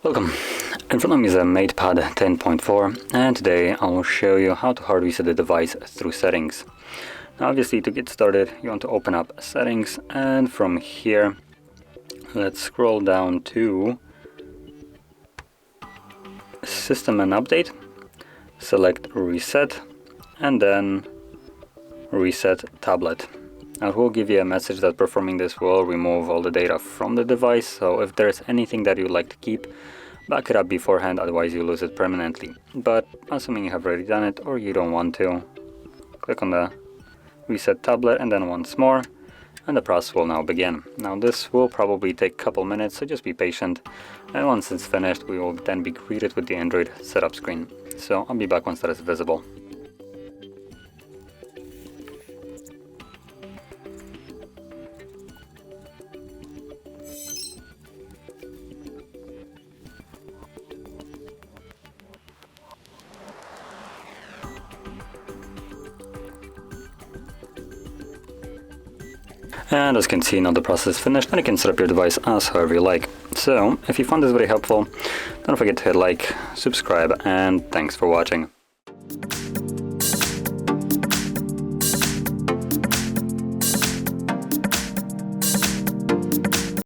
Welcome. In front of me is a MatePad 10.4, and today I will show you how to hard reset the device through settings. Now obviously, to get started you want to open up settings, and from here let's scroll down to System and Update, select Reset, and then Reset Tablet. Now it will give you a message that performing this will remove all the data from the device, so if there's anything that you'd like to keep, back it up beforehand, otherwise you lose it permanently. But assuming you have already done it or you don't want to, click on the Reset Tablet and then once more, and the process will now begin. Now this will probably take a couple minutes, so just be patient, and once it's finished we will then be greeted with the Android setup screen. So I'll be back once that is visible. And as you can see, now the process is finished and you can set up your device as however you like. So if you found this very helpful, don't forget to hit like, subscribe, and thanks for watching.